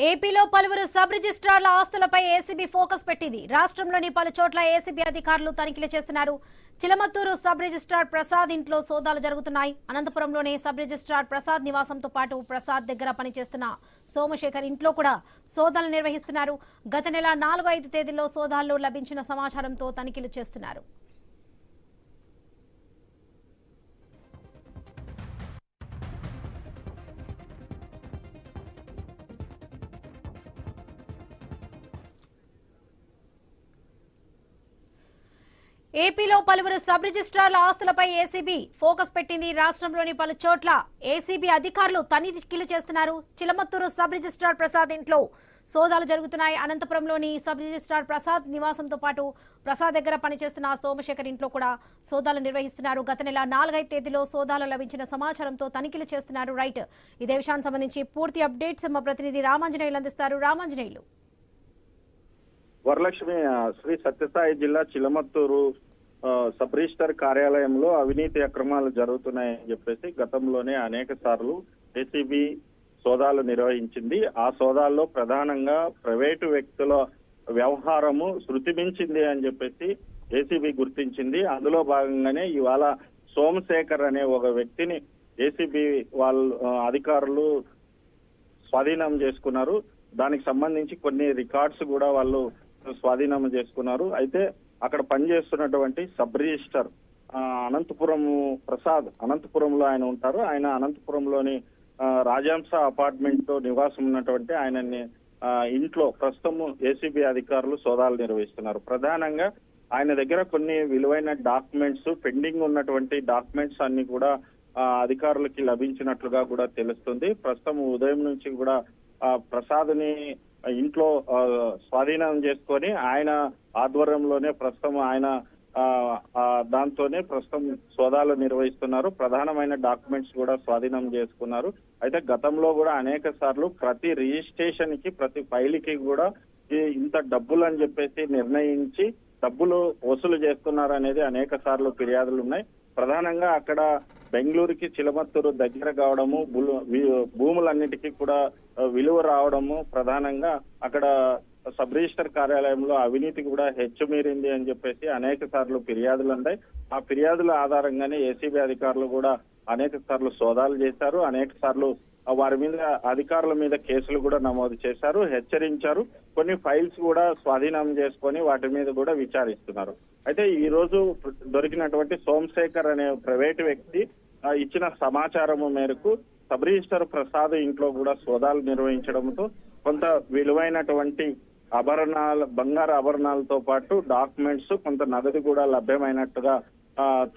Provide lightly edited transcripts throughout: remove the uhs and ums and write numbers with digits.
ఏపీలో పలువురు సబ్ రిజిస్ట్రార్ల ఆస్తులపై ఏసీబీ ఫోకస్ పెట్టింది. రాష్ట్రంలోని పలు చోట్ల ఏసీబీ అధికారులు తనిఖీలు చేస్తున్నారు. చిలమత్తూరు సబ్ రిజిస్ట్రార్ ప్రసాద్ ఇంట్లో సోదాలు జరుగుతున్నాయి. అనంతపురంలోని సబ్ రిజిస్ట్రార్ ప్రసాద్ నివాసంతో పాటు ప్రసాద్ దగ్గర పనిచేస్తున్న సోమశేఖర్ ఇంట్లో కూడా సోదాలు నిర్వహిస్తున్నారు. గత నెల 4-5 తేదీల్లో సోదాల్లో లభించిన సమాచారంతో తనిఖీలు చేస్తున్నారు. ఏపీలో పలువురు సబ్ రిజిస్ట్రార్ల ఆస్తులపై ఏసీబీ ఫోకస్ పెట్టింది. రాష్ట్రంలోని పలు చోట్ల ఏసీబీ అధికారులు తనిఖీలు చేస్తున్నారు. చిలమత్తూరు సబ్ రిజిస్ట్రార్ ప్రసాద్ ఇంట్లో సోదాలు జరుగుతున్నాయి. అనంతపురంలోని సబ్ రిజిస్ట్రార్ ప్రసాద్ నివాసంతో పాటు ప్రసాద్ దగ్గర పనిచేస్తున్న సోమశేఖర్ ఇంట్లో కూడా సోదాలు నిర్వహిస్తున్నారు. గత నెల 4-5 తేదీలో సోదాలు లభించిన సమాచారంతో తనిఖీలు చేస్తున్నారు. రైట్, ఇదే విషయానికి సంబంధించి పూర్తి అప్డేట్స్ మా ప్రతినిధి రామాంజనేయులు అందిస్తారు. రామాంజనేయులు. వరలక్ష్మి, శ్రీ సత్యసాయి జిల్లా చిలమత్తూరు సబ్ రిజిస్టర్ కార్యాలయంలో అవినీతి అక్రమాలు జరుగుతున్నాయని చెప్పేసి గతంలోనే అనేక సార్లు ఏసీబీ సోదాలు నిర్వహించింది. ఆ సోదాల్లో ప్రధానంగా ప్రైవేటు వ్యక్తుల వ్యవహారము శృతి మించింది అని చెప్పేసి ఏసీబీ గుర్తించింది. అందులో భాగంగానే ఇవాళ సోమశేఖర్ అనే ఒక వ్యక్తిని ఏసీబీ వాళ్ళు అధికారులు స్వాధీనం చేసుకున్నారు. దానికి సంబంధించి కొన్ని రికార్డ్స్ కూడా వాళ్ళు స్వాధీనం చేసుకున్నారు. అయితే అక్కడ పనిచేస్తున్నటువంటి సబ్ రిజిస్టర్ అనంతపురం ప్రసాద్, అనంతపురంలో ఆయన ఉంటారు. ఆయన అనంతపురంలోని రాజంస అపార్ట్మెంట్ నివాసం ఉన్నటువంటి ఆయనని ఇంట్లో ప్రస్తుతం ఏసీబీ అధికారులు సోదాలు నిర్వహిస్తున్నారు. ప్రధానంగా ఆయన దగ్గర కొన్ని విలువైన డాక్యుమెంట్స్, పెండింగ్ ఉన్నటువంటి డాక్యుమెంట్స్ అన్ని కూడా అధికారులకి లభించినట్లుగా కూడా తెలుస్తుంది. ప్రస్తుతం ఉదయం నుంచి కూడా ప్రసాద్ ని ఇంట్లో స్వాధీనం చేసుకొని ఆయన ఆధ్వర్యంలోనే ప్రస్తుతం ఆయన దాంతోనే ప్రస్తుతం సోదాలు నిర్వహిస్తున్నారు. ప్రధానమైన డాక్యుమెంట్స్ కూడా స్వాధీనం చేసుకున్నారు. అయితే గతంలో కూడా అనేక సార్లు ప్రతి రిజిస్ట్రేషన్ కి, ప్రతి ఫైల్కి కూడా ఇంత డబ్బులు అని చెప్పేసి నిర్ణయించి డబ్బులు వసూలు చేస్తున్నారు అనేది అనేక సార్లు ఫిర్యాదులు ఉన్నాయి. ప్రధానంగా అక్కడ బెంగళూరుకి చిలమత్తూరు దగ్గర కావడము, భూములన్నిటికీ కూడా విలువ రావడము, ప్రధానంగా అక్కడ సబ్ రిజిస్టర్ కార్యాలయంలో అవినీతి కూడా హెచ్చుమీరింది అని చెప్పేసి అనేక సార్లు ఫిర్యాదులు ఉన్నాయి. ఆ ఫిర్యాదుల ఆధారంగానే ఏసీబీ అధికారులు కూడా అనేక సార్లు సోదాలు చేశారు. అనేక సార్లు వారి మీద, అధికారుల మీద కేసులు కూడా నమోదు చేశారు, హెచ్చరించారు. కొన్ని ఫైల్స్ కూడా స్వాధీనం చేసుకొని వాటి మీద కూడా విచారిస్తున్నారు. అయితే ఈ రోజు దొరికినటువంటి సోమశేఖర్ అనే ప్రైవేటు వ్యక్తి ఇచ్చిన సమాచారం మేరకు సబ్ రిజిస్టర్ ప్రసాద్ ఇంట్లో కూడా సోదాలు నిర్వహించడంతో కొంత విలువైనటువంటి ఆభరణాలు, బంగారు ఆభరణాలతో పాటు డాక్యుమెంట్స్, కొంత నగదు కూడా లభ్యమైనట్టుగా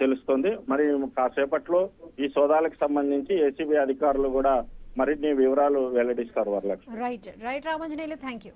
తెలుస్తుంది. మరి కాసేపట్లో ఈ సోదాలకు సంబంధించి ఏసీబీ అధికారులు కూడా మరిన్ని వివరాలు వెల్లడిస్తారు. Varalakshmi. Right Ramanjaneyulu, thank you.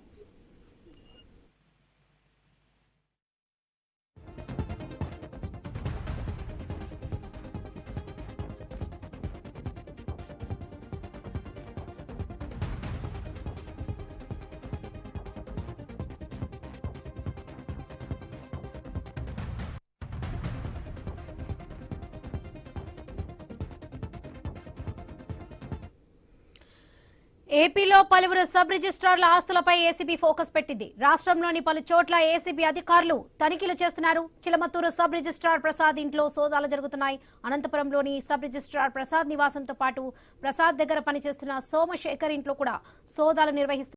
ఏపీలో పలువురు సబ్ రిజిస్ట్రార్ల ఆస్తులపై ఏసీబీ ఫోకస్ పెట్టింది. రాష్ట్రంలోని పలు చోట్ల ఏసీబీ అధికారులు తనిఖీలు చేస్తున్నారు. చిలమత్తూరు సబ్ రిజిస్ట్రార్ ప్రసాద్ ఇంట్లో సోదాలు జరుగుతున్నాయి. అనంతపురంలోని సబ్ రిజిస్ట్రార్ ప్రసాద్ నివాసంతో పాటు ప్రసాద్ దగ్గర పనిచేస్తున్న సోమశేఖర్ ఇంట్లో కూడా సోదాలు నిర్వహిస్తున్నారు.